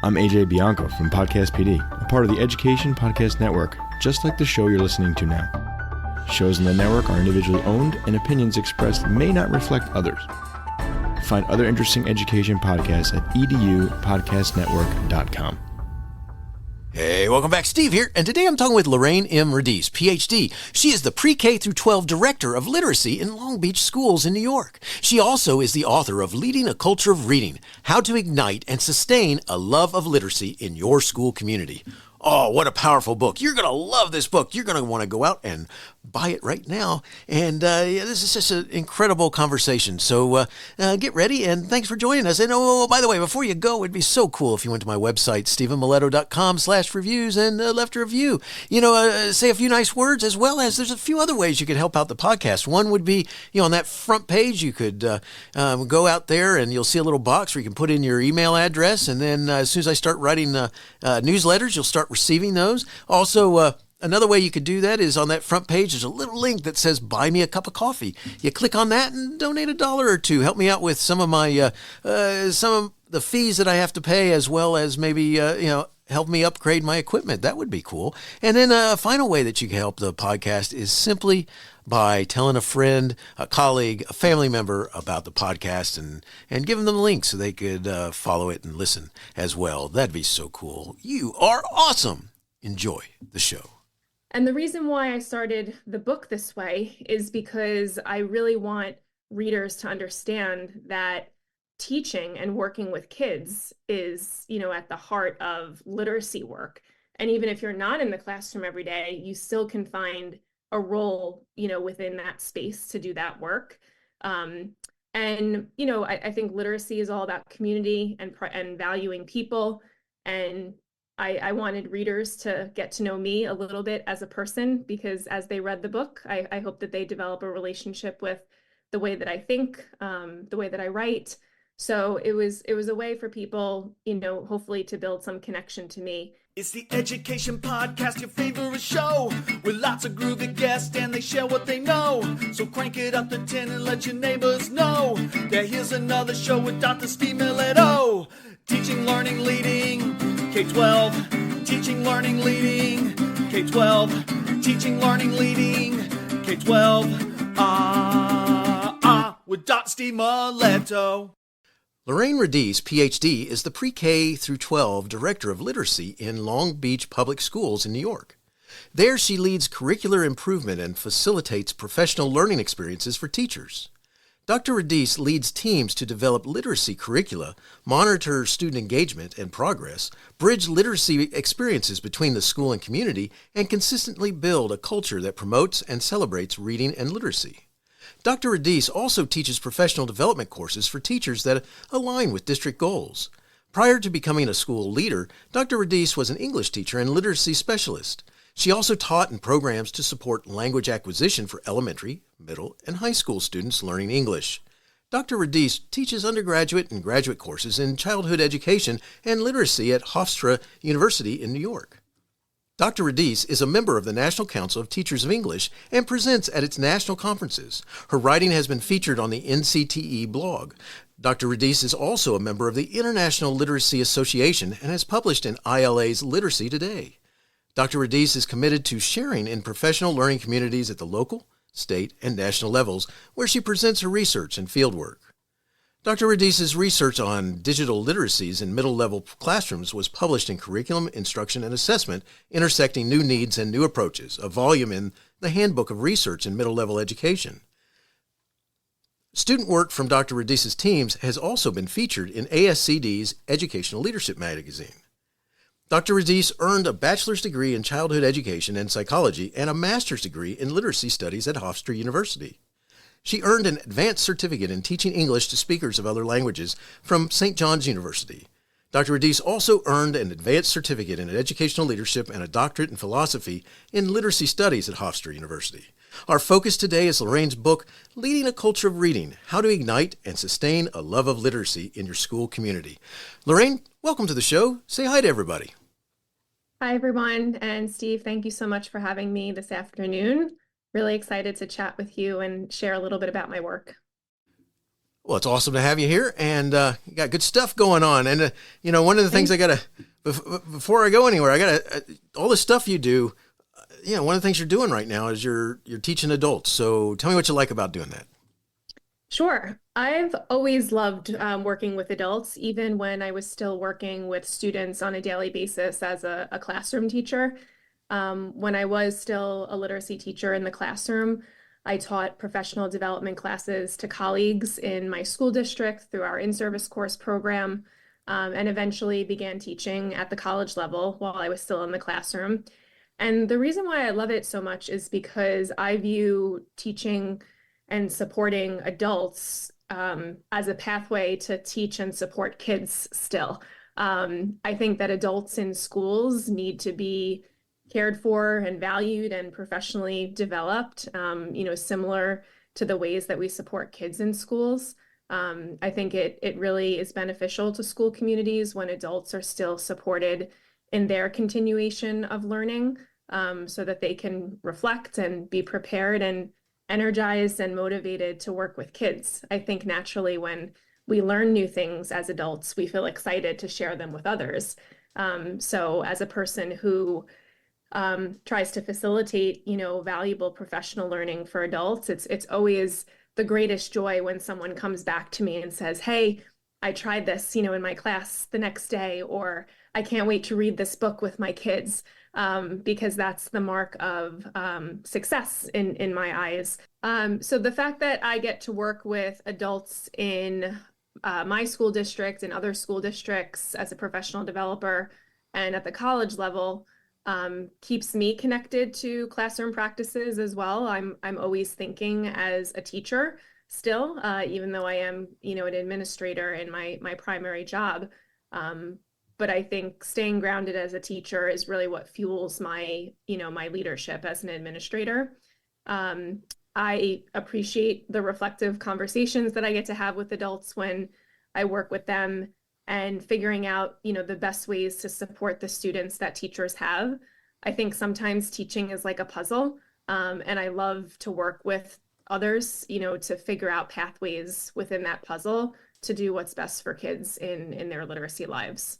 I'm AJ Bianco from Podcast PD, a part of the Education Podcast Network, just like the show you're listening to now. Shows in the network are individually owned, and opinions expressed may not reflect others. Find other interesting education podcasts at edupodcastnetwork.com. Hey, welcome back. Steve here, and today I'm talking with Lorraine Radice, PhD. She is the PreK through 12 Director of Literacy in Long Beach Schools in New York. She also is the author of Leading a Culture of Reading, How to Ignite and Sustain a Love of Literacy in Your School Community. Oh, what a powerful book. You're going to love this book. You're going to want to go out and buy it right now. And this is just an incredible conversation. So get ready, and thanks for joining us. And by the way, before you go, it'd be so cool if you went to my website, stephenmiletto.com/reviews, and left a review. Say a few nice words, as well as there's a few other ways you could help out the podcast. One would be, on that front page, you could go out there and you'll see a little box where you can put in your email address. And then as soon as I start writing newsletters, you'll start receiving those. Also, another way you could do that is on that front page, there's a little link that says buy me a cup of coffee. You click on that and donate $1 or $2. Help me out with some of my some of the fees that I have to pay, as well as maybe help me upgrade my equipment. That would be cool. And then a final way that you can help the podcast is simply by telling a friend, a colleague, a family member about the podcast and giving them the link so they could follow it and listen as well. That'd be so cool. You are awesome. Enjoy the show. And the reason why I started the book this way is because I really want readers to understand that teaching and working with kids is, at the heart of literacy work. And even if you're not in the classroom every day, you still can find a role, within that space to do that work. I think literacy is all about community and valuing people. And I wanted readers to get to know me a little bit as a person, because as they read the book, I hope that they develop a relationship with the way that I think, the way that I write. So it was a way for people, hopefully to build some connection to me. It's the Education Podcast, your favorite show, with lots of groovy guests and they share what they know. So crank it up to 10 and let your neighbors know that here's another show with Dr. Steve Miletto. Teaching, learning, leading, K-12. Teaching, learning, leading, K-12. Teaching, learning, leading, K-12. With Dr. Steve Miletto. Lorraine Radice, PhD, is the PreK through 12 Director of Literacy in Long Beach Public Schools in New York. There, she leads curricular improvement and facilitates professional learning experiences for teachers. Dr. Radice leads teams to develop literacy curricula, monitor student engagement and progress, bridge literacy experiences between the school and community, and consistently build a culture that promotes and celebrates reading and literacy. Dr. Radice also teaches professional development courses for teachers that align with district goals. Prior to becoming a school leader, Dr. Radice was an English teacher and literacy specialist. She also taught in programs to support language acquisition for elementary, middle, and high school students learning English. Dr. Radice teaches undergraduate and graduate courses in childhood education and literacy at Hofstra University in New York. Dr. Radice is a member of the National Council of Teachers of English and presents at its national conferences. Her writing has been featured on the NCTE blog. Dr. Radice is also a member of the International Literacy Association and has published in ILA's Literacy Today. Dr. Radice is committed to sharing in professional learning communities at the local, state, and national levels, where she presents her research and fieldwork. Dr. Radice's research on digital literacies in middle-level classrooms was published in Curriculum, Instruction, and Assessment, Intersecting New Needs and New Approaches, a volume in the Handbook of Research in Middle-Level Education. Student work from Dr. Radice's teams has also been featured in ASCD's Educational Leadership magazine. Dr. Radice earned a bachelor's degree in childhood education and psychology and a master's degree in literacy studies at Hofstra University. She earned an advanced certificate in teaching English to speakers of other languages from St. John's University. Dr. Radice also earned an advanced certificate in educational leadership and a doctorate in philosophy in literacy studies at Hofstra University. Our focus today is Lorraine's book, Leading a Culture of Reading, How to Ignite and Sustain a Love of Literacy in Your School Community. Lorraine, welcome to the show. Say hi to everybody. Hi, everyone. And Steve, thank you so much for having me this afternoon. Really excited to chat with you and share a little bit about my work. Well, it's awesome to have you here, and you got good stuff going on. And one of the things I gotta before I go anywhere, I gotta all the stuff you do. One of the things you're doing right now is you're teaching adults. So tell me what you like about doing that. Sure. I've always loved working with adults, even when I was still working with students on a daily basis as a classroom teacher. When I was still a literacy teacher in the classroom, I taught professional development classes to colleagues in my school district through our in-service course program, and eventually began teaching at the college level while I was still in the classroom. And the reason why I love it so much is because I view teaching and supporting adults as a pathway to teach and support kids still. I think that adults in schools need to be cared for and valued and professionally developed, similar to the ways that we support kids in schools. I think it really is beneficial to school communities when adults are still supported in their continuation of learning, so that they can reflect and be prepared and energized and motivated to work with kids. I think naturally when we learn new things as adults, we feel excited to share them with others. So as a person who tries to facilitate, valuable professional learning for adults, it's always the greatest joy when someone comes back to me and says, "Hey, I tried this, in my class the next day," or "I can't wait to read this book with my kids," because that's the mark of success in my eyes. So the fact that I get to work with adults in my school district and other school districts as a professional developer and at the college level keeps me connected to classroom practices as well. I'm always thinking as a teacher still, even though I am, an administrator in my primary job. But I think staying grounded as a teacher is really what fuels my leadership as an administrator. I appreciate the reflective conversations that I get to have with adults when I work with them and figuring out, the best ways to support the students that teachers have. I think sometimes teaching is like a puzzle, and I love to work with others, to figure out pathways within that puzzle to do what's best for kids in their literacy lives.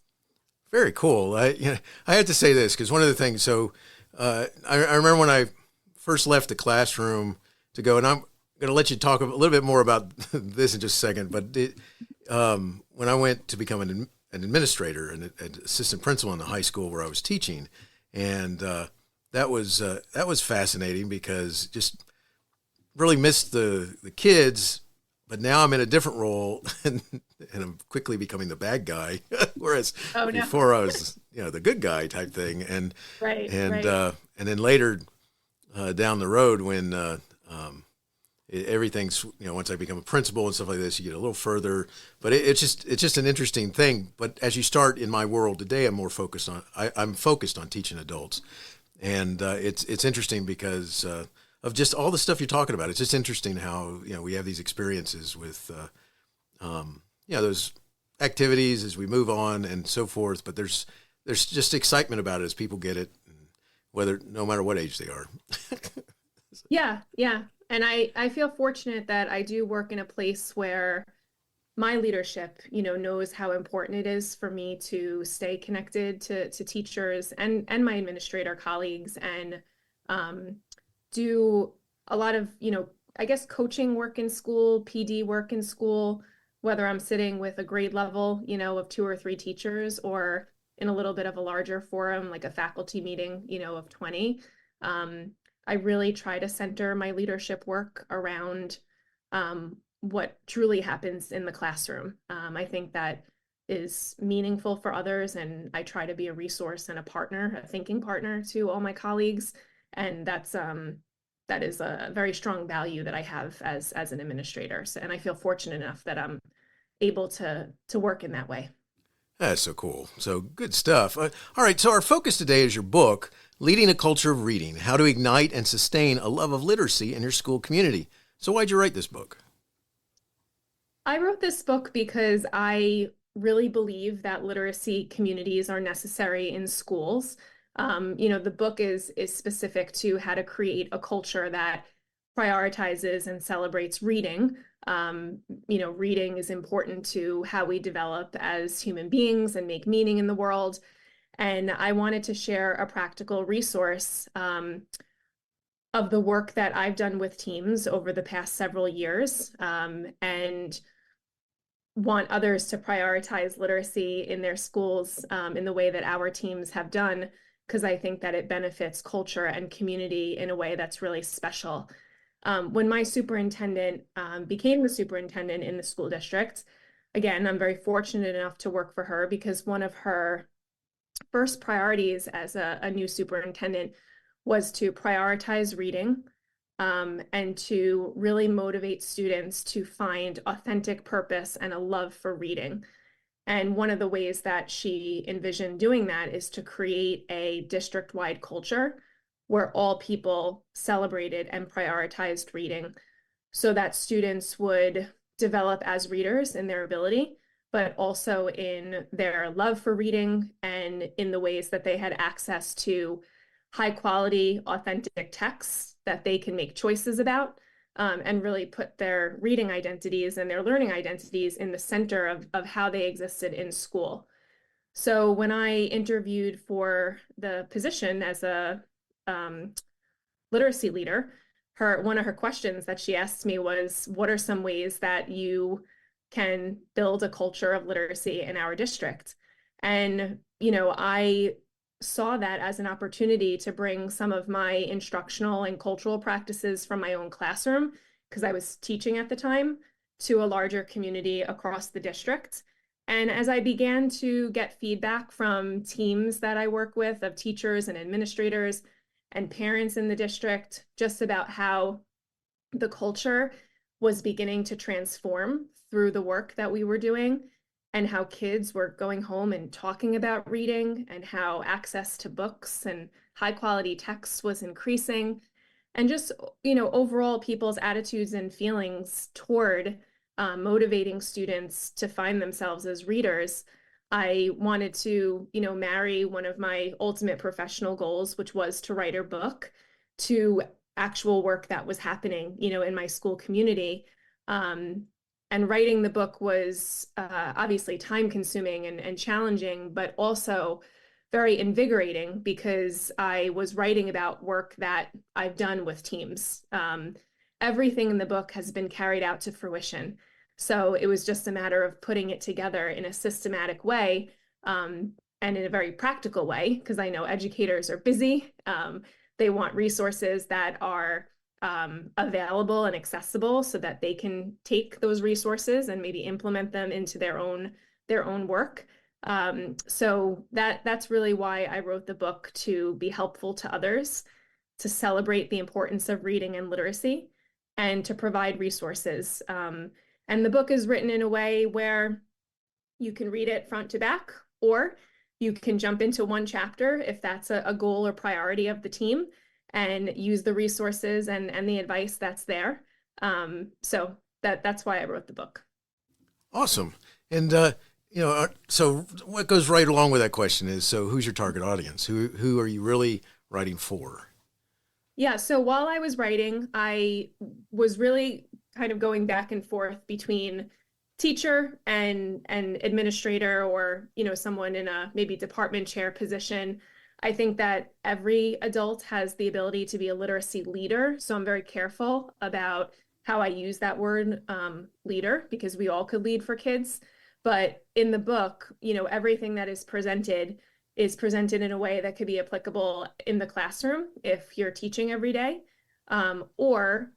Very cool. I have to say this because one of the things. So I remember when I first left the classroom to go, and I'm going to let you talk a little bit more about this in just a second. But when I went to become an administrator and an assistant principal in the high school where I was teaching, and that was fascinating because just really missed the kids. But now I'm in a different role, and I'm quickly becoming the bad guy, whereas before I was, the good guy type thing. And right. And then later down the road when everything's, once I become a principal and stuff like this, you get a little further. But it's just an interesting thing. But as you start in my world today, I'm focused on teaching adults, and it's interesting because of just all the stuff you're talking about. It's just interesting how, we have these experiences with, those activities as we move on and so forth. But there's just excitement about it as people get it, no matter what age they are. Yeah. And I feel fortunate that I do work in a place where my leadership, knows how important it is for me to stay connected to teachers and my administrator colleagues and do a lot of, I guess coaching work in school, PD work in school, whether I'm sitting with a grade level, of 2 or 3 teachers or in a little bit of a larger forum, like a faculty meeting, of 20. I really try to center my leadership work around what truly happens in the classroom. I think that is meaningful for others, and I try to be a resource and a thinking partner to all my colleagues. And that is a very strong value that I have as an administrator. So, and I feel fortunate enough that I'm able to work in that way. That's so cool. So good stuff. All right. So our focus today is your book, Leading a Culture of Reading, How to Ignite and Sustain a Love of Literacy in Your School Community. So why'd you write this book? I wrote this book because I really believe that literacy communities are necessary in schools. The book is specific to how to create a culture that prioritizes and celebrates reading, Reading is important to how we develop as human beings and make meaning in the world. And I wanted to share a practical resource of the work that I've done with teams over the past several years, and want others to prioritize literacy in their schools in the way that our teams have done, because I think that it benefits culture and community in a way that's really special. When my superintendent became the superintendent in the school district, again, I'm very fortunate enough to work for her, because one of her first priorities as a new superintendent was to prioritize reading, and to really motivate students to find authentic purpose and a love for reading. And one of the ways that she envisioned doing that is to create a district-wide culture where all people celebrated and prioritized reading, so that students would develop as readers in their ability, but also in their love for reading and in the ways that they had access to high quality, authentic texts that they can make choices about, and really put their reading identities and their learning identities in the center of how they existed in school. So when I interviewed for the position as a literacy leader, one of her questions that she asked me was, what are some ways that you can build a culture of literacy in our district? And, I saw that as an opportunity to bring some of my instructional and cultural practices from my own classroom, because I was teaching at the time, to a larger community across the district. And as I began to get feedback from teams that I work with, of teachers and administrators and parents in the district, just about how the culture was beginning to transform through the work that we were doing, and how kids were going home and talking about reading, and how access to books and high quality texts was increasing, and just, overall people's attitudes and feelings toward motivating students to find themselves as readers, I wanted to, marry one of my ultimate professional goals, which was to write a book, to actual work that was happening, in my school community. And writing the book was obviously time consuming and challenging, but also very invigorating, because I was writing about work that I've done with teams. Everything in the book has been carried out to fruition. So it was just a matter of putting it together in a systematic way, and in a very practical way, because I know educators are busy. They want resources that are available and accessible, so that they can take those resources and maybe implement them into their own work. So that's really why I wrote the book, to be helpful to others, to celebrate the importance of reading and literacy, and to provide resources. And the book is written in a way where you can read it front to back, or you can jump into one chapter if that's a goal or priority of the team, and use the resources and the advice that's there. So that's why I wrote the book. Awesome. And, so what goes right along with that question is, so who's your target audience? Who are you really writing for? Yeah, so while I was writing, I was really kind of going back and forth between teacher and administrator, or, someone in a maybe department chair position. I think that every adult has the ability to be a literacy leader. So I'm very careful about how I use that word, leader, because we all could lead for kids. But in the book, everything that is presented in a way that could be applicable in the classroom if you're teaching every day, or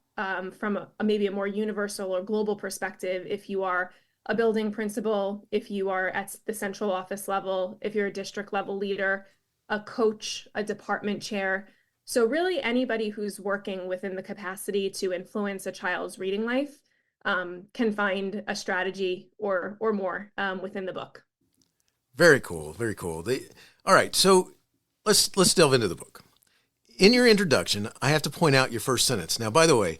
from maybe a more universal or global perspective, if you are a building principal, if you are at the central office level, if you're a district level leader, a coach, a department chair. So really anybody who's working within the capacity to influence a child's reading life can find a strategy or more within the book. Very cool. Very cool. All right. So let's delve into the book. In your introduction, I have to point out your first sentence. Now, by the way,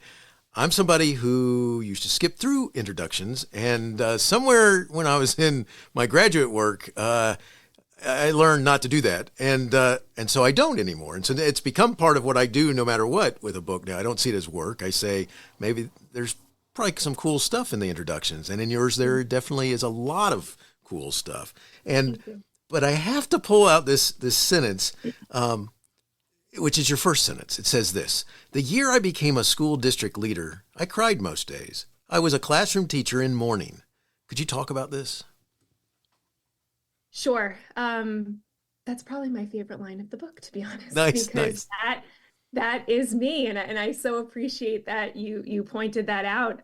I'm somebody who used to skip through introductions, and somewhere when I was in my graduate work, I learned not to do that, and so I don't anymore. And so it's become part of what I do, no matter what, with a book. Now, I don't see it as work. I say maybe there's probably some cool stuff in the introductions, and in yours there definitely is a lot of cool stuff. And but I have to pull out this sentence, which is your first sentence. It says this: "The year I became a school district leader, I cried most days. I was a classroom teacher in mourning." Could you talk about this? Sure. That's probably my favorite line of the book, to be honest, Nice, because that is me, and I so appreciate that you pointed that out.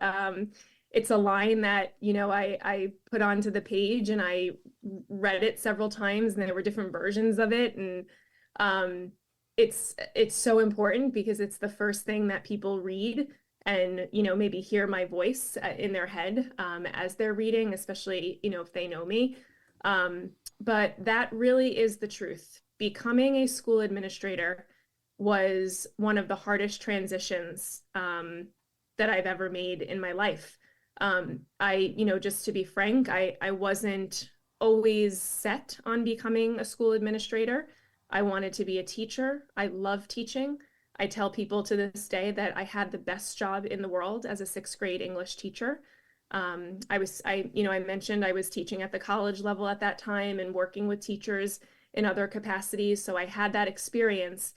It's a line that I put onto the page, and I read it several times, and there were different versions of it, and it's so important because it's the first thing that people read and maybe hear my voice in their head as they're reading, especially if they know me. But that really is the truth. Becoming a school administrator was one of the hardest transitions that I've ever made in my life. Just to be frank, I wasn't always set on becoming a school administrator. I wanted to be a teacher. I love teaching. I tell people to this day that I had the best job in the world as a sixth grade English teacher. I mentioned I was teaching at the college level at that time and working with teachers in other capacities. So I had that experience.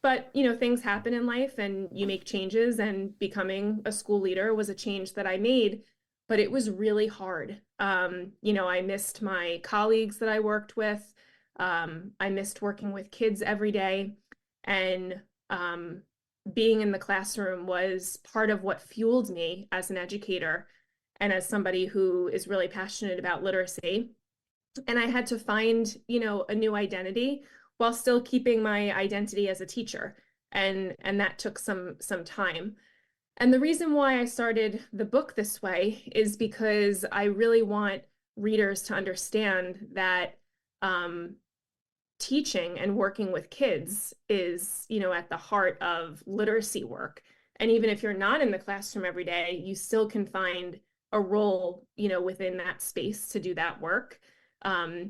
But things happen in life and you make changes, and becoming a school leader was a change that I made, but it was really hard. I missed my colleagues that I worked with. I missed working with kids every day, and being in the classroom was part of what fueled me as an educator and as somebody who is really passionate about literacy. And I had to find, a new identity while still keeping my identity as a teacher. And that took some time. And the reason why I started the book this way is because I really want readers to understand that teaching and working with kids is, at the heart of literacy work. And even if you're not in the classroom every day, you still can find a role, within that space to do that work. I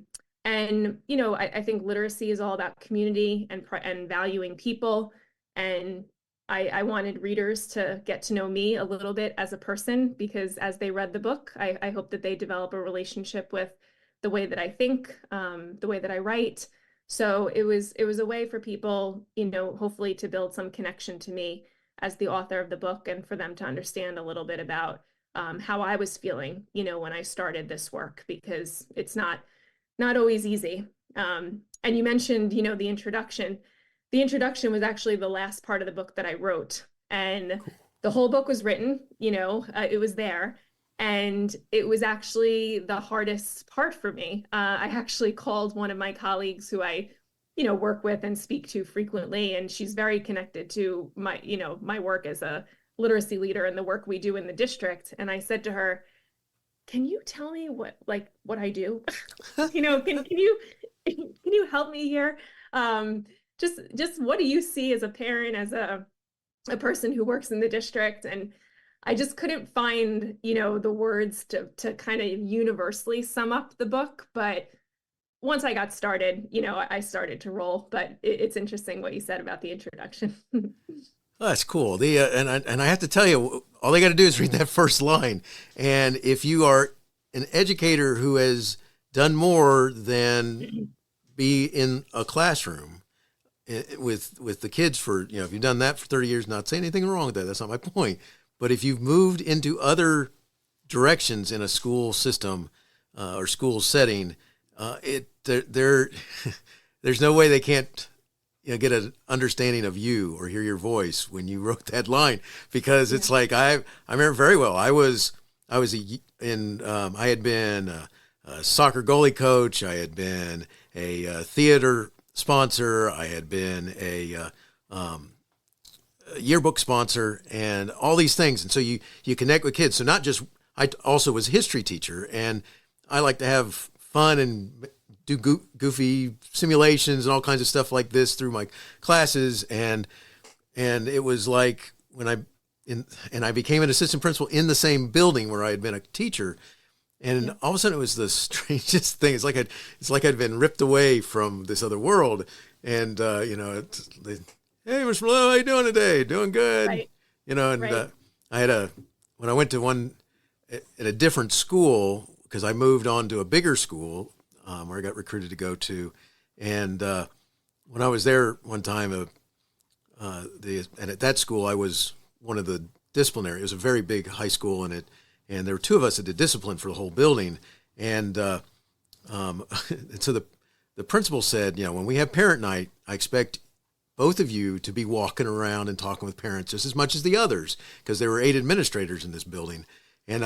think literacy is all about community and valuing people. And I wanted readers to get to know me a little bit as a person, because as they read the book, I hope that they develop a relationship with the way that I think, the way that I write. So it was a way for people, hopefully to build some connection to me as the author of the book, and for them to understand a little bit about how I was feeling, when I started this work, because it's not always easy. And you mentioned, the introduction. The introduction was actually the last part of the book that I wrote, and the whole book was written, it was there. And it was actually the hardest part for me. I actually called one of my colleagues who I, work with and speak to frequently, and she's very connected to my, my work as a literacy leader and the work we do in the district. And I said to her, "Can you tell me what I do? Can you help me here? Just what do you see as a parent, as a person who works in the district?" And I just couldn't find, the words to kind of universally sum up the book. But once I got started, I started to roll. But it's interesting what you said about the introduction. Oh, that's cool. And I have to tell you, all they got to do is read that first line. And if you are an educator who has done more than be in a classroom with the kids for, if you've done that for 30 years, not saying anything wrong with that. That's not my point. But if you've moved into other directions in a school system or school setting, there's no way they can't get an understanding of you or hear your voice when you wrote that line, because it's like I remember very well. I had been a soccer goalie coach. I had been a theater sponsor. I had been a yearbook sponsor, and all these things. And so you connect with kids. So not just, I also was a history teacher, and I like to have fun and do goofy simulations and all kinds of stuff like this through my classes. And it was like when I became an assistant principal in the same building where I had been a teacher. And all of a sudden it was the strangest thing. It's like I'd been ripped away from this other world. And, hey, Mr. Malone, how you doing today? Doing good. Right. Right. I had when I went to one at a different school, because I moved on to a bigger school where I got recruited to go to, and when I was there one time, and at that school I was one of the disciplinary. It was a very big high school, and there were two of us that did discipline for the whole building, and and so the principal said, when we have parent night, I expect both of you to be walking around and talking with parents just as much as the others, because there were 8 administrators in this building. And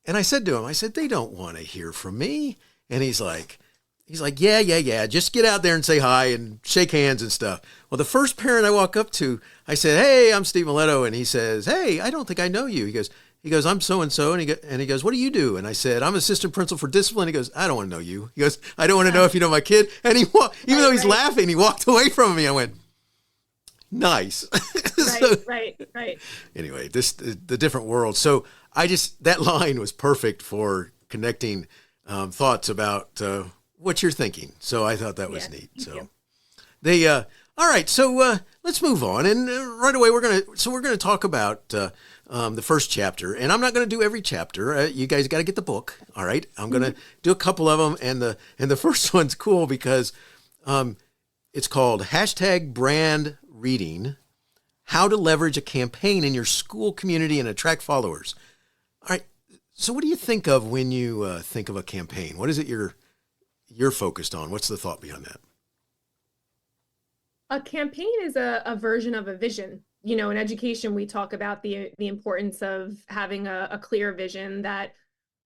I said to him, I said, they don't want to hear from me. And he's like, yeah, just get out there and say hi and shake hands and stuff. Well, the first parent I walk up to, I said, hey, I'm Steve Miletto. And he says, hey, I don't think I know you. He goes, I'm so-and-so. And he goes, what do you do? And I said, I'm assistant principal for discipline. He goes, I don't want to know you. He goes, I don't want to know if you know my kid. And even though he's laughing, he walked away from me. I went, nice. Right. Anyway, the different world. So that line was perfect for connecting thoughts about what you're thinking. So I thought that was neat. So all right. So let's move on, and right away we're gonna talk about the first chapter, and I'm not gonna do every chapter. You guys got to get the book. All right. I'm gonna do a couple of them, and the first one's cool because it's called #Brand Reading: How to Leverage a Campaign in Your School Community and Attract Followers. All right. So what do you think of when you think of a campaign? What is it you're focused on? What's the thought behind that? A campaign is a version of a vision. In education, we talk about the importance of having a clear vision that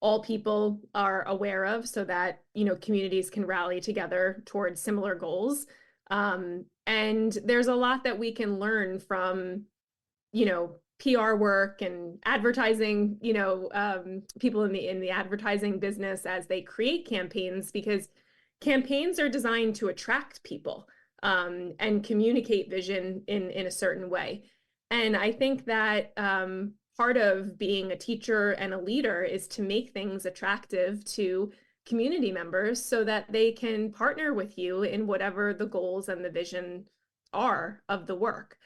all people are aware of, so that, communities can rally together towards similar goals. And there's a lot that we can learn from, PR work and advertising, people in the advertising business as they create campaigns, because campaigns are designed to attract people and communicate vision in a certain way. And I think that part of being a teacher and a leader is to make things attractive to community members so that they can partner with you in whatever the goals and the vision are of the work.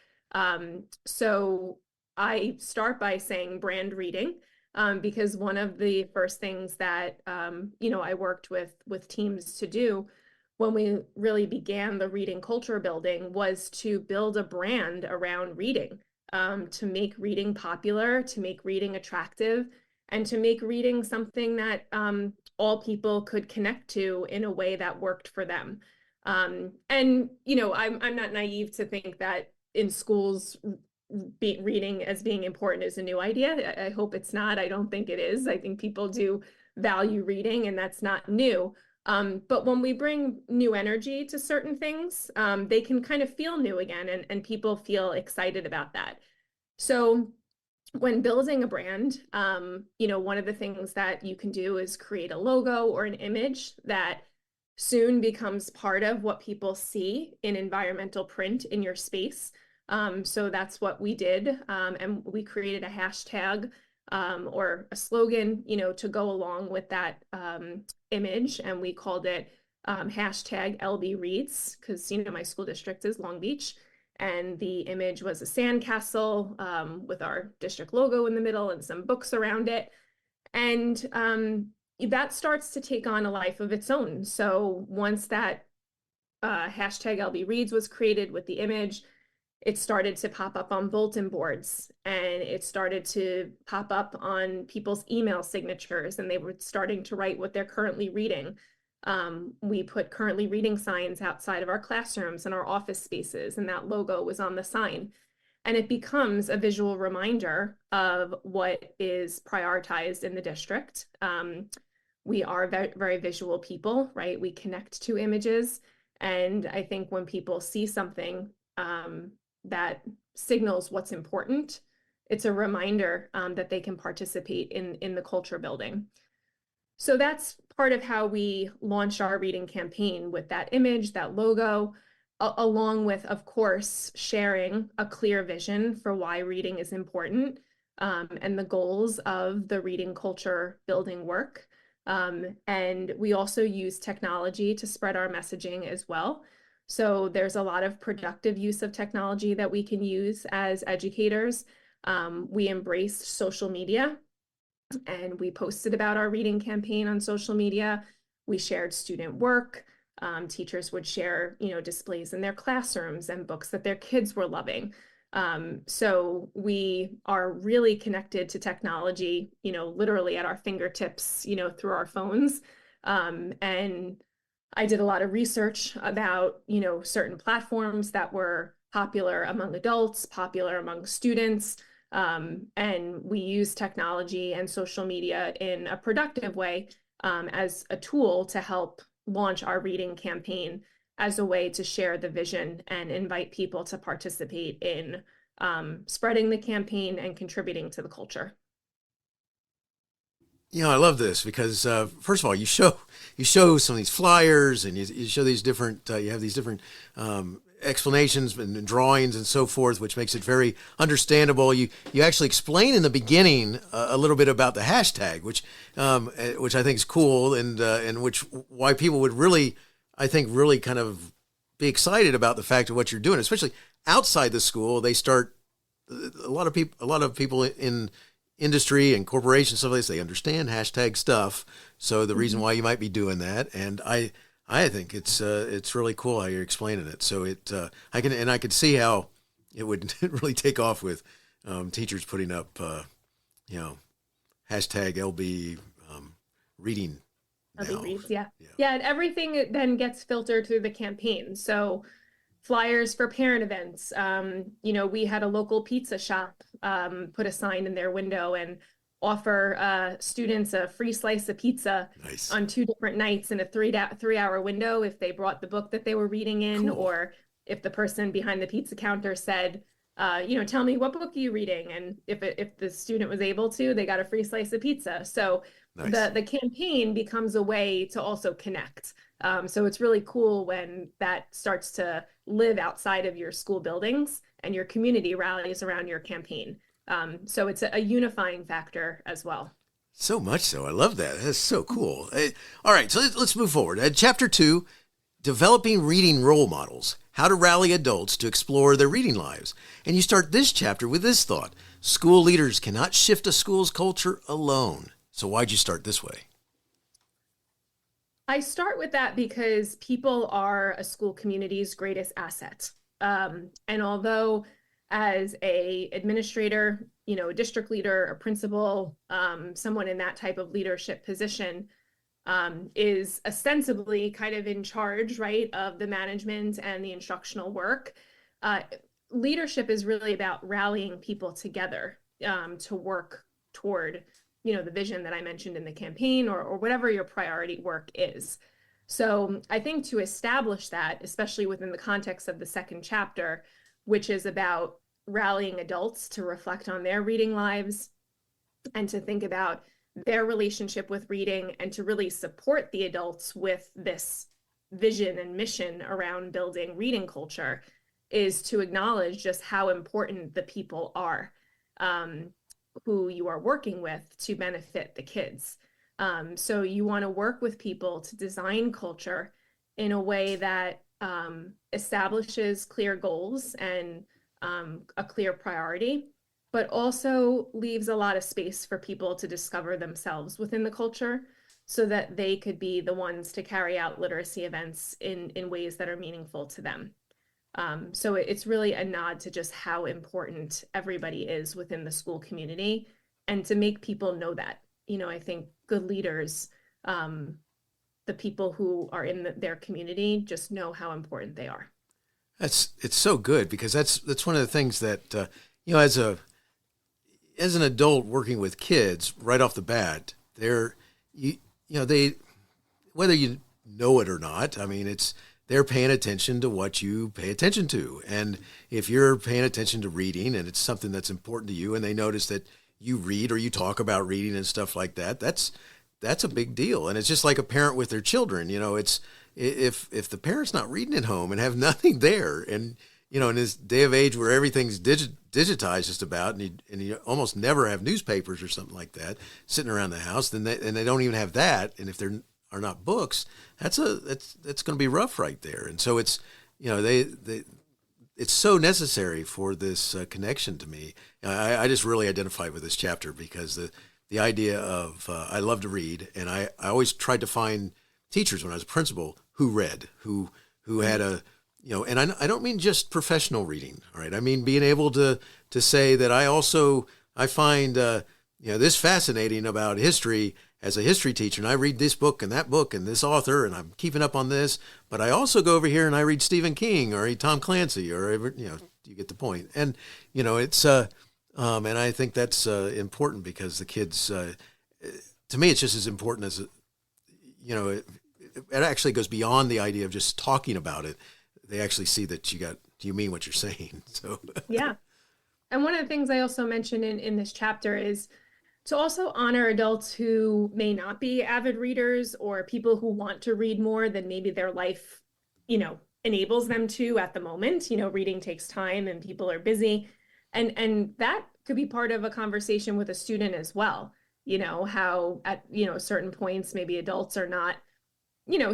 So I start by saying brand reading, because one of the first things that, I worked with teams to do when we really began the reading culture building was to build a brand around reading, to make reading popular, to make reading attractive, and to make reading something that all people could connect to in a way that worked for them. And, I'm not naive to think that in schools, reading as being important is a new idea. I hope it's not. I don't think it is. I think people do value reading, and that's not new. But when we bring new energy to certain things, they can kind of feel new again, and people feel excited about that. So when building a brand, one of the things that you can do is create a logo or an image that soon becomes part of what people see in environmental print in your space. So that's what we did. And we created a hashtag or a slogan, to go along with that image. And we called it #LB Reads, because, my school district is Long Beach. And the image was a sandcastle with our district logo in the middle and some books around it. And that starts to take on a life of its own. So once that #LB Reads was created with the image, it started to pop up on bulletin boards, and it started to pop up on people's email signatures, and they were starting to write what they're currently reading. We put currently reading signs outside of our classrooms and our office spaces, and that logo was on the sign. And it becomes a visual reminder of what is prioritized in the district. We are very, very visual people, right? We connect to images. And I think when people see something that signals what's important, it's a reminder that they can participate in the culture building. So that's part of how we launch our reading campaign, with that image, that logo, along with, of course, sharing a clear vision for why reading is important, and the goals of the reading culture building work. And we also use technology to spread our messaging as well. So there's a lot of productive use of technology that we can use as educators. We embraced social media, and we posted about our reading campaign on social media. We shared student work. Teachers would share, displays in their classrooms and books that their kids were loving. So we are really connected to technology, literally at our fingertips, through our phones. And I did a lot of research about, certain platforms that were popular among adults, popular among students. And we use technology and social media in a productive way, as a tool to help launch our reading campaign, as a way to share the vision and invite people to participate in spreading the campaign and contributing to the culture. I love this because first of all, you show some of these flyers, and you show these different you have these different explanations and drawings and so forth, which makes it very understandable. You actually explain in the beginning a little bit about the hashtag, which I think is cool, and which why people would really, I think, really kind of be excited about the fact of what you're doing, especially outside the school. They start a lot of people in industry and corporations, stuff like this, they understand hashtag stuff. So the reason why you might be doing that, and I think it's really cool how you're explaining it. So I can see how it would really take off with teachers putting up hashtag LB reading. LB reads, yeah, and everything then gets filtered through the campaign. So flyers for parent events. We had a local pizza shop put a sign in their window and offer students a free slice of pizza on 2 different nights in a 3-hour window if they brought the book that they were reading in, or if the person behind the pizza counter said, tell me, what book are you reading? And if the student was able to, they got a free slice of pizza. So the campaign becomes a way to also connect. So it's really cool when that starts to live outside of your school buildings and your community rallies around your campaign. So it's a unifying factor as well. So much so. I love that. That's so cool. All right, so let's move forward. Chapter 2, Developing Reading Role Models, How to Rally Adults to Explore Their Reading Lives. And you start this chapter with this thought: school leaders cannot shift a school's culture alone. So why'd you start this way? I start with that because people are a school community's greatest asset. And although as a administrator, a district leader, a principal, someone in that type of leadership position is ostensibly kind of in charge, right, of the management and the instructional work, leadership is really about rallying people together to work toward the vision that I mentioned in the campaign, or whatever your priority work is. So I think to establish that, especially within the context of the second chapter, which is about rallying adults to reflect on their reading lives and to think about their relationship with reading, and to really support the adults with this vision and mission around building reading culture, is to acknowledge just how important the people are who you are working with to benefit the kids. So you want to work with people to design culture in a way that establishes clear goals and a clear priority, but also leaves a lot of space for people to discover themselves within the culture, so that they could be the ones to carry out literacy events in ways that are meaningful to them. So it's really a nod to just how important everybody is within the school community, and to make people know that. I think good leaders, the people who are in their community, just know how important they are. It's so good, because that's one of the things that as an adult working with kids right off the bat, they whether you know it or not, I mean, they're paying attention to what you pay attention to. And if you're paying attention to reading and it's something that's important to you, and they notice that you read or you talk about reading and stuff like that, that's a big deal. And it's just like a parent with their children. It's if the parent's not reading at home and have nothing there, and in this day of age where everything's digitized just about, and you almost never have newspapers or something like that sitting around the house, then they don't even have that. And if there are not books, that's going to be rough right there. And so it's, it's so necessary for this connection to me. I just really identify with this chapter because the idea of I love to read, and I always tried to find teachers when I was a principal who read, who had a, and I don't mean just professional reading, all right? I mean being able to say that I find this fascinating about history as a history teacher, and I read this book and that book and this author, and I'm keeping up on this, but I also go over here and I read Stephen King or I read Tom Clancy, or you get the point. And it's and I think that's important because the kids, to me, it's just as important as it actually goes beyond the idea of just talking about it. They actually see that you mean what you're saying. So yeah. And one of the things I also mentioned in this chapter is to also honor adults who may not be avid readers, or people who want to read more than maybe their life, enables them to at the moment. Reading takes time and people are busy. And that could be part of a conversation with a student as well. How at, certain points, maybe adults are not,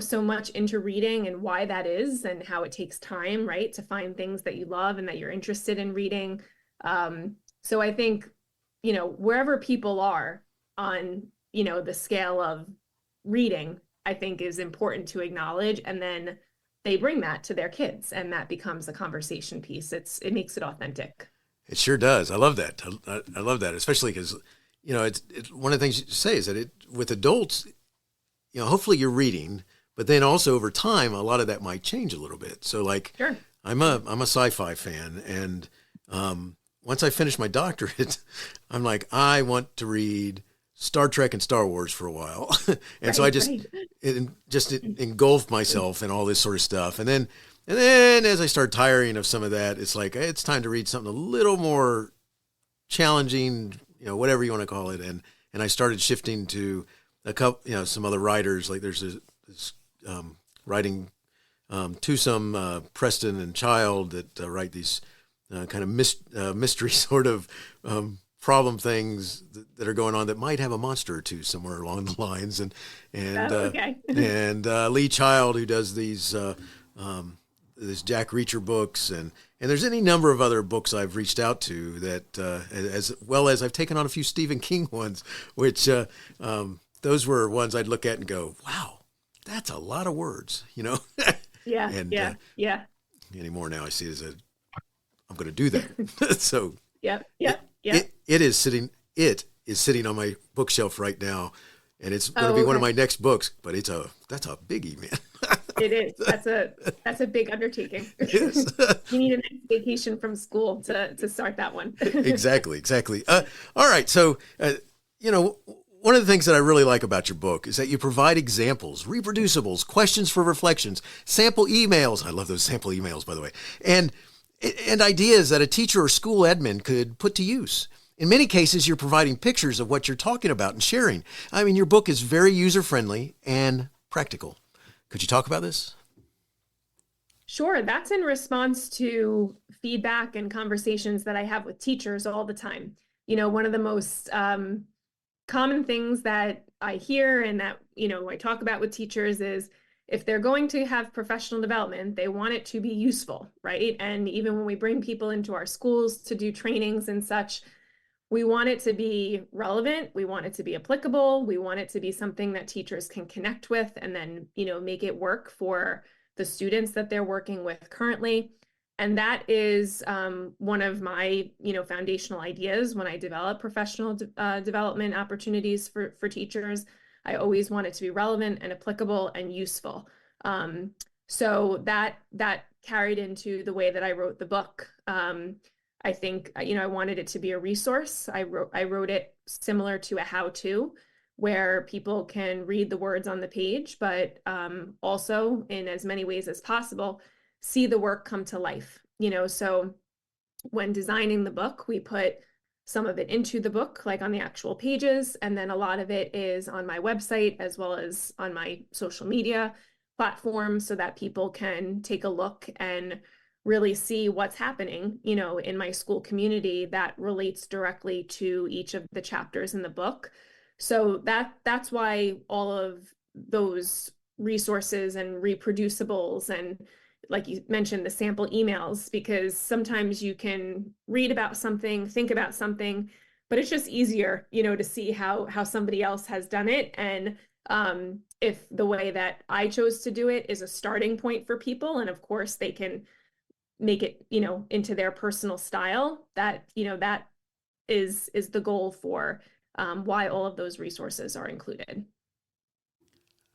so much into reading, and why that is, and how it takes time, right, to find things that you love and that you're interested in reading. So I think, wherever people are on, the scale of reading, I think is important to acknowledge. And then they bring that to their kids, and that becomes a conversation piece. It makes it authentic. It sure does. I love that. I love that, especially because, it's one of the things you say is that with adults, hopefully you're reading, but then also over time, a lot of that might change a little bit. So like, sure. I'm a sci-fi fan, and once I finish my doctorate, I'm like, I want to read Star Trek and Star Wars for a while. And so I just engulfed myself in all this sort of stuff. And then as I start tiring of some of that, it's like, it's time to read something a little more challenging, whatever you want to call it. And I started shifting to a couple, some other writers. Like there's this writing to some Preston and Child that write these kind of mystery sort of problem things that are going on that might have a monster or two somewhere along the lines, and Lee Child, who does these this Jack Reacher books, and there's any number of other books I've reached out to that, as well as I've taken on a few Stephen King ones, which those were ones I'd look at and go, wow, that's a lot of words, Yeah, and, yeah. Anymore now I see it as I'm going to do that. So Yep. It is sitting on my bookshelf right now, and it's going to be one of my next books. But that's a biggie, man. It is. That's a big undertaking. Yes. You need a next vacation from school to start that one. Exactly. All right. So one of the things that I really like about your book is that you provide examples, reproducibles, questions for reflections, sample emails. I love those sample emails, by the way, and ideas that a teacher or school admin could put to use. In many cases, you're providing pictures of what you're talking about and sharing. I mean, your book is very user-friendly and practical. Could you talk about this? Sure. That's in response to feedback and conversations that I have with teachers all the time. One of the most common things that I hear and that, I talk about with teachers is, if they're going to have professional development, they want it to be useful, right? And even when we bring people into our schools to do trainings and such, we want it to be relevant. We want it to be applicable. We want it to be something that teachers can connect with, and then, make it work for the students that they're working with currently. And that is one of my, foundational ideas when I develop professional development opportunities for teachers. I always want it to be relevant and applicable and useful. So that carried into the way that I wrote the book. I think, I wanted it to be a resource. I wrote it similar to a how-to, where people can read the words on the page, but also in as many ways as possible, see the work come to life. So when designing the book, we put some of it into the book, like on the actual pages, and then a lot of it is on my website as well as on my social media platforms, so that people can take a look and really see what's happening, in my school community that relates directly to each of the chapters in the book. So that's why all of those resources and reproducibles and like you mentioned, the sample emails, because sometimes you can read about something, think about something, but it's just easier, to see how somebody else has done it. And if the way that I chose to do it is a starting point for people, and of course they can make it, into their personal style, that is the goal for why all of those resources are included.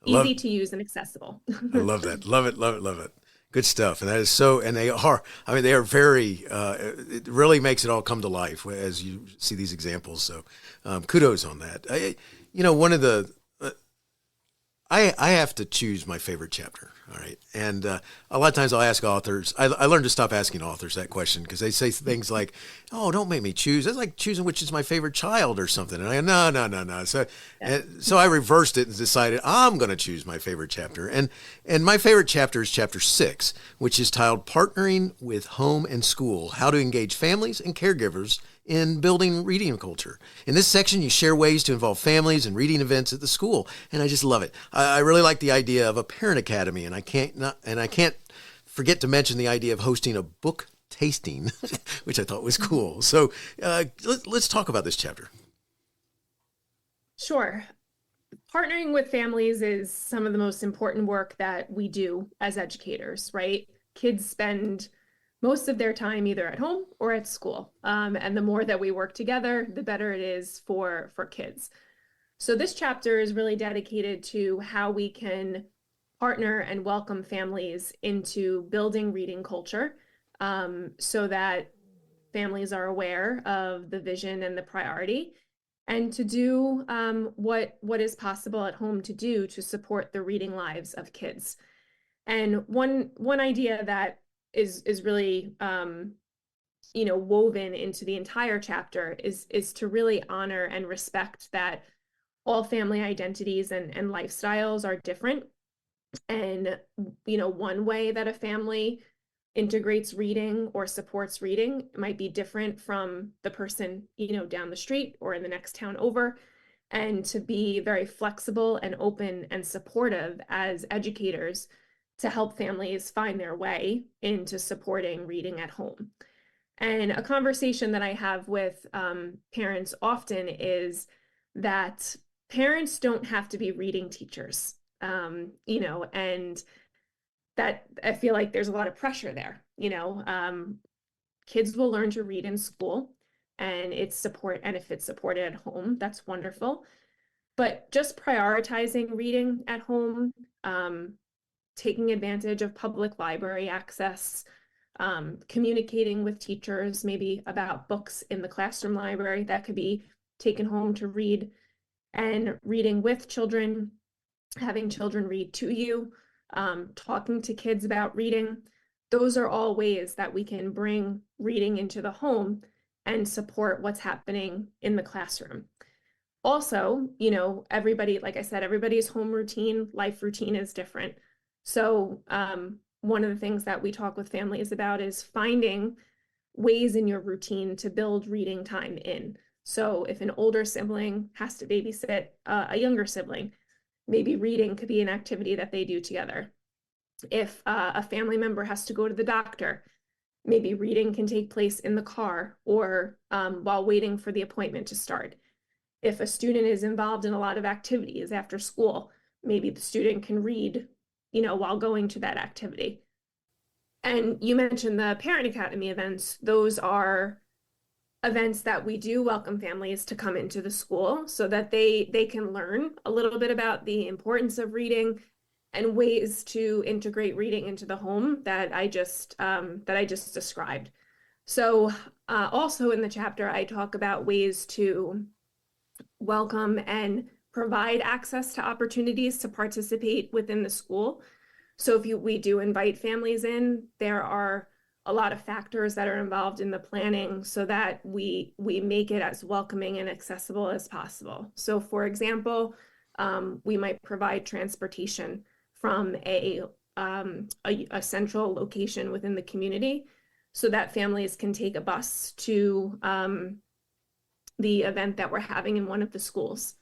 Easy to use and accessible. I love that. Love it, love it, love it. Good stuff. And that is so, and they are very, it really makes it all come to life as you see these examples. So kudos on that. One of the, I have to choose my favorite chapter. All right. And a lot of times I'll ask authors, I learned to stop asking authors that question because they say things like, oh, don't make me choose. That's like choosing which is my favorite child or something. And I go, no. So I reversed it and decided I'm going to choose my favorite chapter. And my favorite chapter is chapter 6, which is titled Partnering with Home and School, How to Engage Families and Caregivers in Building Reading Culture. In this section, you share ways to involve families in reading events at the school, and I just love it. I really like the idea of a parent academy, and I can't forget to mention the idea of hosting a book tasting, which I thought was cool. So let's talk about this chapter. Sure. Partnering with families is some of the most important work that we do as educators, right? Kids spend most of their time either at home or at school. And the more that we work together, the better it is for kids. So this chapter is really dedicated to how we can partner and welcome families into building reading culture, so that families are aware of the vision and the priority, and to do what is possible at home to do to support the reading lives of kids. And one idea that is really woven into the entire chapter is to really honor and respect that all family identities and lifestyles are different. And one way that a family integrates reading or supports reading might be different from the person down the street or in the next town over. And to be very flexible and open and supportive as educators to help families find their way into supporting reading at home. And a conversation that I have with parents often is that parents don't have to be reading teachers, and that I feel like there's a lot of pressure there. Kids will learn to read in school, and if it's supported at home, that's wonderful. But just prioritizing reading at home, taking advantage of public library access, communicating with teachers maybe about books in the classroom library that could be taken home to read, and reading with children, having children read to you, talking to kids about reading. Those are all ways that we can bring reading into the home and support what's happening in the classroom. Also, everybody, like I said, everybody's home routine, life routine is different. So one of the things that we talk with families about is finding ways in your routine to build reading time in. So if an older sibling has to babysit a younger sibling, maybe reading could be an activity that they do together. If a family member has to go to the doctor, maybe reading can take place in the car or while waiting for the appointment to start. If a student is involved in a lot of activities after school, maybe the student can read while going to that activity. And you mentioned the Parent Academy events. Those are events that we do welcome families to come into the school so that they can learn a little bit about the importance of reading and ways to integrate reading into the home that I just described. So also in the chapter, I talk about ways to welcome and provide access to opportunities to participate within the school. So if we do invite families in, there are a lot of factors that are involved in the planning so that we make it as welcoming and accessible as possible. So for example, we might provide transportation from a central location within the community so that families can take a bus to the event that we're having in one of the schools.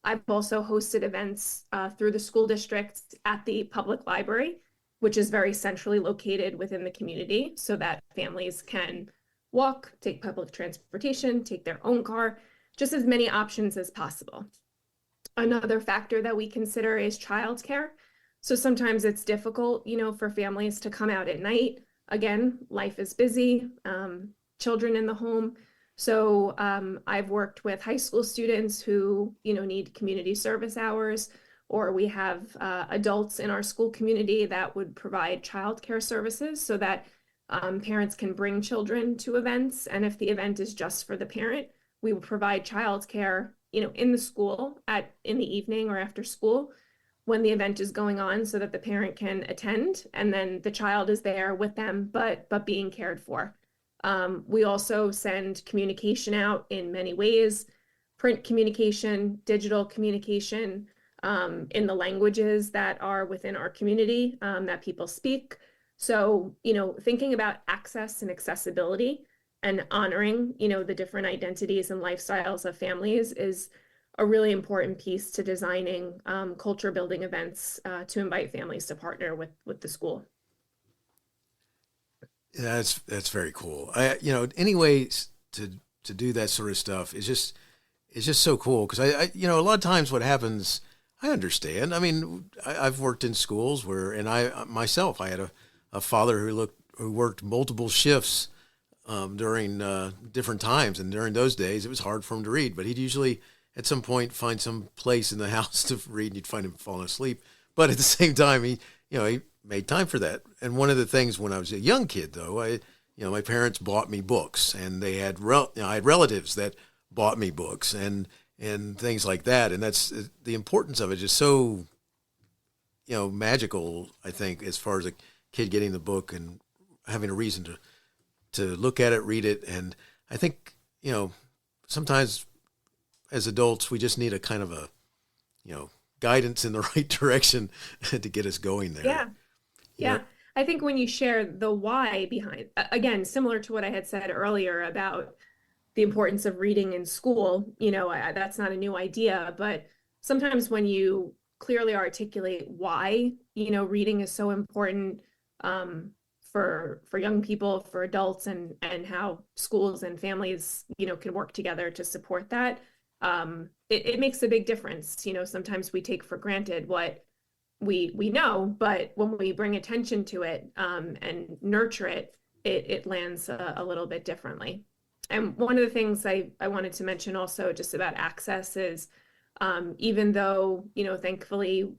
I've also hosted events through the school district at the public library, which is very centrally located within the community so that families can walk, take public transportation, take their own car, just as many options as possible. Another factor that we consider is childcare. So sometimes it's difficult, for families to come out at night. Again, life is busy, children in the home. So I've worked with high school students who, need community service hours, or we have adults in our school community that would provide childcare services so that parents can bring children to events. And if the event is just for the parent, we will provide childcare, in the school in the evening or after school when the event is going on so that the parent can attend and then the child is there with them, but being cared for. We also send communication out in many ways, print communication, digital communication, in the languages that are within our community that people speak. So, thinking about access and accessibility and honoring, the different identities and lifestyles of families is a really important piece to designing culture building events to invite families to partner with the school. Yeah, that's very cool. Any ways to do that sort of stuff is just so cool because I a lot of times what happens, I understand. I mean, I've worked in schools where, and I myself, I had a father who worked multiple shifts during different times, and during those days it was hard for him to read, but he'd usually at some point find some place in the house to read, and you'd find him falling asleep. But at the same time, he made time for that. And one of the things when I was a young kid, though, my parents bought me books, and they had I had relatives that bought me books and things like that. And that's the importance of it is so, magical, I think, as far as a kid getting the book and having a reason to look at it, read it. And I think, sometimes as adults, we just need a kind of a, guidance in the right direction to get us going there. Yeah. I think when you share the why behind, again, similar to what I had said earlier about the importance of reading in school, that's not a new idea, but sometimes when you clearly articulate why, reading is so important for young people, for adults, and how schools and families, can work together to support that. It makes a big difference. Sometimes we take for granted what we know, but when we bring attention to it and nurture it, it lands a little bit differently. And one of the things I wanted to mention also just about access is even though, thankfully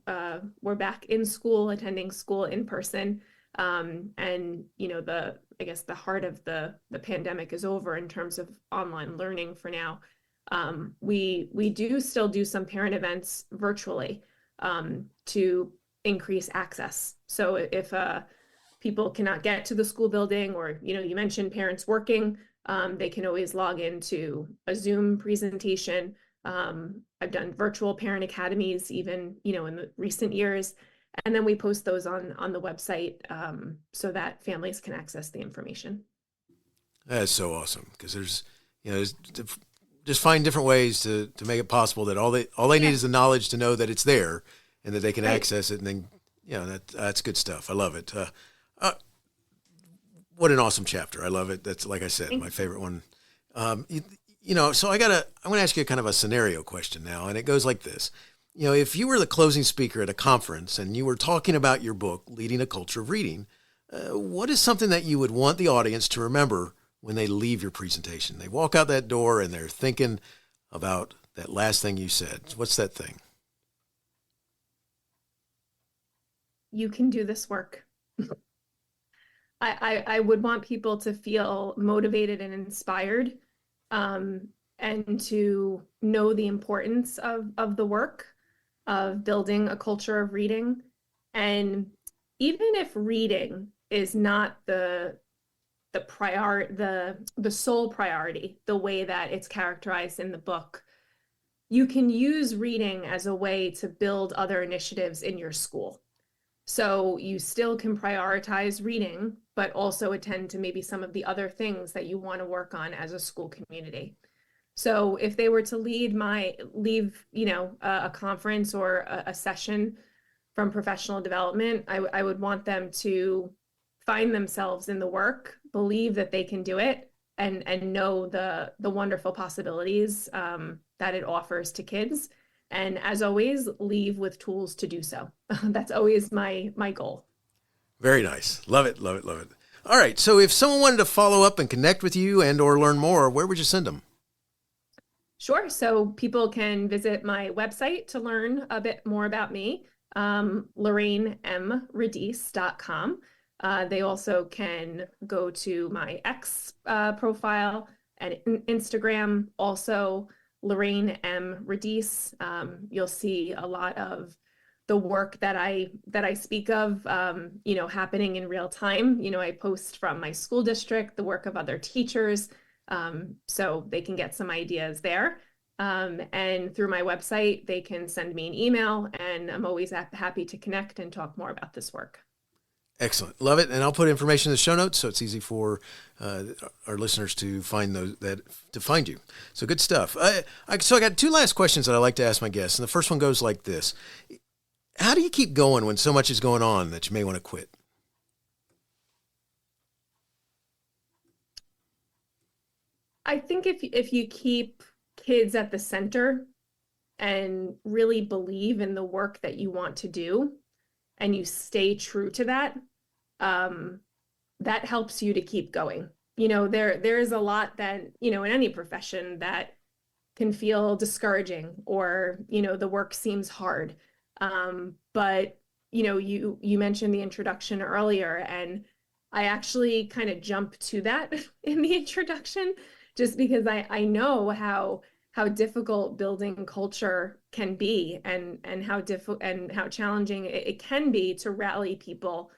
we're back in school, attending school in person, and, I guess the heart of the pandemic is over in terms of online learning for now. We do still do some parent events virtually to increase access. So if people cannot get to the school building, or, you mentioned parents working, they can always log into a Zoom presentation. I've done virtual parent academies even, in the recent years. And then we post those on the website so that families can access the information. That's so awesome because there's just find different ways to make it possible that all they need is the knowledge to know that it's there and that they can access it. And then, that's good stuff. I love it. What an awesome chapter. I love it. That's, like I said, my favorite one. So I'm going to ask you kind of a scenario question now, and it goes like this. If you were the closing speaker at a conference and you were talking about your book, Leading a Culture of Reading, what is something that you would want the audience to remember when they leave your presentation? They walk out that door and they're thinking about that last thing you said. What's that thing? You can do this work. I would want people to feel motivated and inspired, and to know the importance of the work of building a culture of reading. And even if reading is not the sole priority, the way that it's characterized in the book, you can use reading as a way to build other initiatives in your school. So you still can prioritize reading, but also attend to maybe some of the other things that you want to work on as a school community. So if they were to leave a conference or a session from professional development. I would want them to find themselves in the work, believe that they can do it, and know the wonderful possibilities that it offers to kids. And as always, leave with tools to do so. That's always my goal. Very nice. Love it, love it, love it. All right. So if someone wanted to follow up and connect with you and or learn more, where would you send them? Sure. So people can visit my website to learn a bit more about me, LorraineMRadice.com. They also can go to my X profile and Instagram, also Lorraine M. Radice. You'll see a lot of the work that I speak of, happening in real time. I post from my school district, the work of other teachers, so they can get some ideas there. And through my website, they can send me an email, and I'm always happy to connect and talk more about this work. Excellent. Love it. And I'll put information in the show notes so it's easy for our listeners to find to find you. So good stuff. So I got two last questions that I like to ask my guests. And the first one goes like this. How do you keep going when so much is going on that you may want to quit? I think if you keep kids at the center and really believe in the work that you want to do, and you stay true to that, that helps you to keep going. There is a lot that, in any profession that can feel discouraging, or, the work seems hard. But, you mentioned the introduction earlier, and I actually kind of jumped to that in the introduction, just because I know how difficult building culture can be, and how challenging it can be to rally people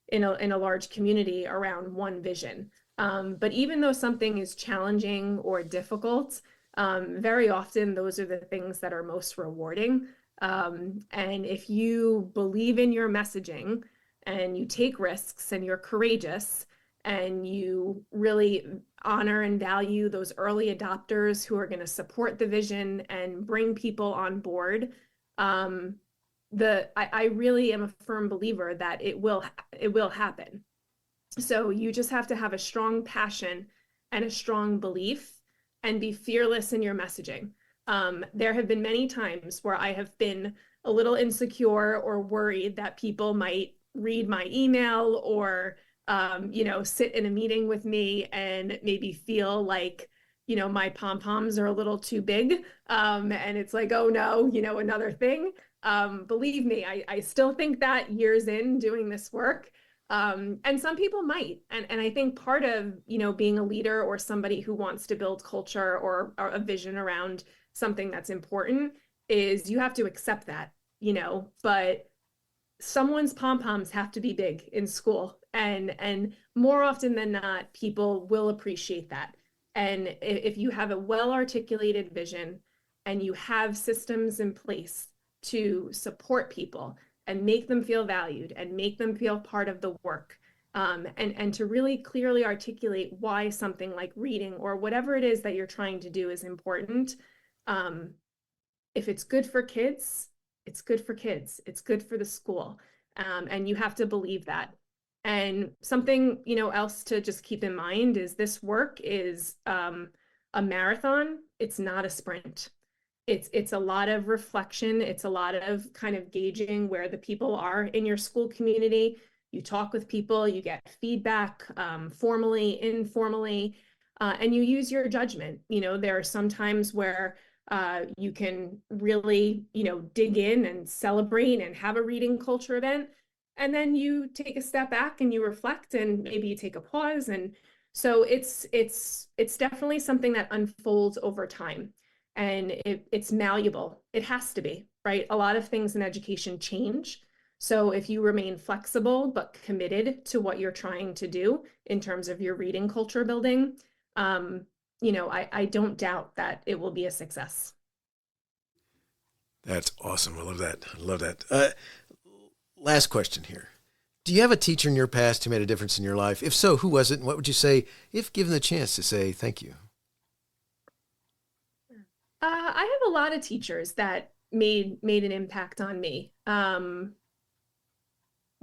in a large community around one vision. But even though something is challenging or difficult, very often those are the things that are most rewarding. And if you believe in your messaging, and you take risks, and you're courageous, and you really honor and value those early adopters who are going to support the vision and bring people on board, I really am a firm believer that it will happen. So you just have to have a strong passion and a strong belief, and be fearless in your messaging. There have been many times where I have been a little insecure or worried that people might read my email, or sit in a meeting with me and maybe feel like, my pom-poms are a little too big. And it's like, oh no, another thing. Believe me, I still think that years in doing this work. And some people might. And I think part of, being a leader or somebody who wants to build culture or a vision around something that's important is you have to accept that, but someone's pom-poms have to be big in school. And more often than not, people will appreciate that. And if you have a well-articulated vision, and you have systems in place to support people and make them feel valued and make them feel part of the work, and to really clearly articulate why something like reading or whatever it is that you're trying to do is important. If it's good for kids, it's good for kids. It's good for the school. And you have to believe that. And something, else to just keep in mind is this work is a marathon. It's not a sprint. It's a lot of reflection. It's a lot of kind of gauging where the people are in your school community. You talk with people, you get feedback, formally, informally, and you use your judgment. There are some times where you can really, dig in and celebrate and have a reading culture event. And then you take a step back and you reflect, and maybe you take a pause. And so it's definitely something that unfolds over time, and it's malleable. It has to be, right? A lot of things in education change. So if you remain flexible but committed to what you're trying to do in terms of your reading culture building, I don't doubt that it will be a success. That's awesome. I love that. Last question here. Do you have a teacher in your past who made a difference in your life? If so, who was it? And what would you say if given the chance to say thank you? I have a lot of teachers that made an impact on me.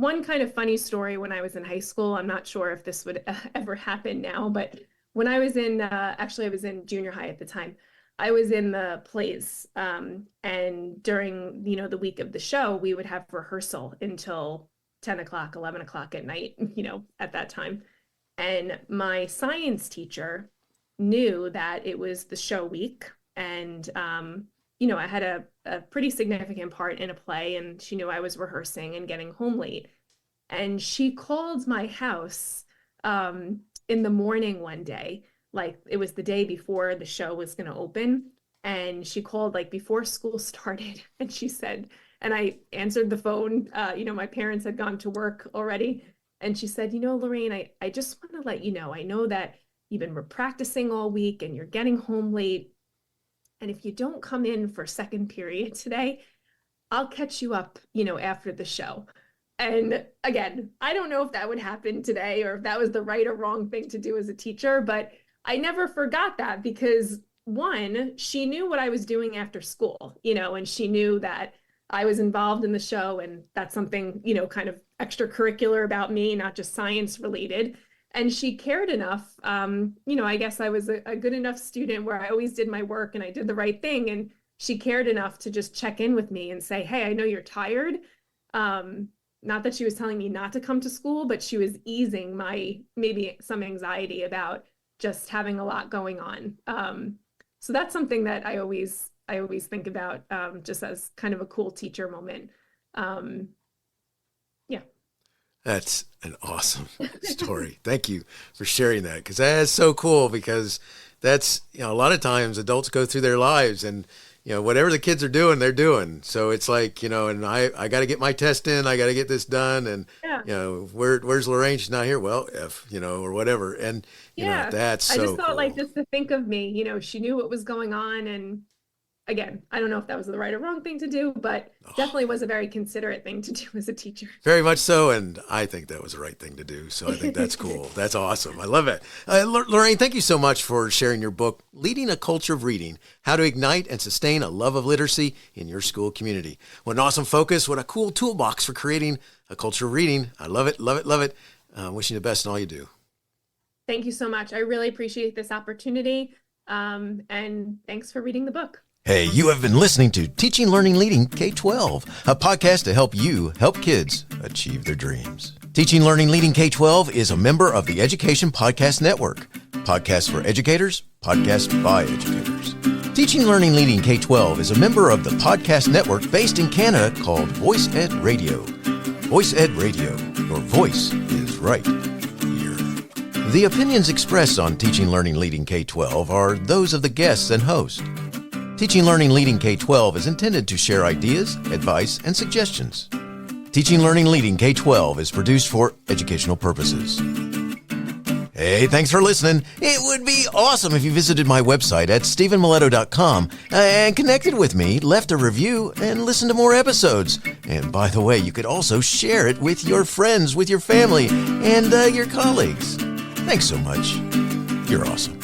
one kind of funny story when I was in high school. I'm not sure if this would ever happen now, but when I was in, actually I was in junior high at the time, I was in the plays. And during, the week of the show, we would have rehearsal until 10 o'clock, 11 o'clock at night, at that time. And my science teacher knew that it was the show week. And, I had a pretty significant part in a play, and she knew I was rehearsing and getting home late. And she called my house in the morning one day, like it was the day before the show was going to open. And she called like before school started, and she said, and I answered the phone, my parents had gone to work already. And she said, Lorraine, I just want to let you know, I know that you've been practicing all week and you're getting home late. And if you don't come in for second period today, I'll catch you up, after the show. And again, I don't know if that would happen today or if that was the right or wrong thing to do as a teacher, but I never forgot that because one, she knew what I was doing after school, and she knew that I was involved in the show, and that's something, kind of extracurricular about me, not just science related. And she cared enough, I guess I was a good enough student where I always did my work and I did the right thing. And she cared enough to just check in with me and say, hey, I know you're tired. Not that she was telling me not to come to school, but she was easing maybe some anxiety about just having a lot going on. So that's something that I always think about, just as kind of a cool teacher moment. Yeah. That's an awesome story. Thank you for sharing that, because that is so cool, because that's, a lot of times adults go through their lives and, whatever the kids are doing, they're doing. So it's like, and I got to get my test in, I got to get this done. And, where's Lorraine? She's not here. Well, or whatever. And, that's so I just thought cool. like just to think of me, she knew what was going on. And again, I don't know if that was the right or wrong thing to do, but definitely was a very considerate thing to do as a teacher. Very much so. And I think that was the right thing to do. So I think that's cool. That's awesome. I love it. Lorraine, thank you so much for sharing your book, Leading a Culture of Reading, How to Ignite and Sustain a Love of Literacy in Your School Community. What an awesome focus. What a cool toolbox for creating a culture of reading. I love it, love it, love it. Wishing you the best in all you do. Thank you so much. I really appreciate this opportunity. And thanks for reading the book. Hey, you have been listening to Teaching, Learning, Leading K-12, a podcast to help you help kids achieve their dreams. Teaching, Learning, Leading K-12 is a member of the Education Podcast Network. Podcasts for educators, podcasts by educators. Teaching, Learning, Leading K-12 is a member of the podcast network based in Canada called Voice Ed Radio. Voice Ed Radio, your voice is right here. The opinions expressed on Teaching, Learning, Leading K-12 are those of the guests and host. Teaching, Learning, Leading K-12 is intended to share ideas, advice, and suggestions. Teaching, Learning, Leading K-12 is produced for educational purposes. Hey, thanks for listening. It would be awesome if you visited my website at stephenmiletto.com and connected with me, left a review, and listened to more episodes. And by the way, you could also share it with your friends, with your family, and your colleagues. Thanks so much. You're awesome.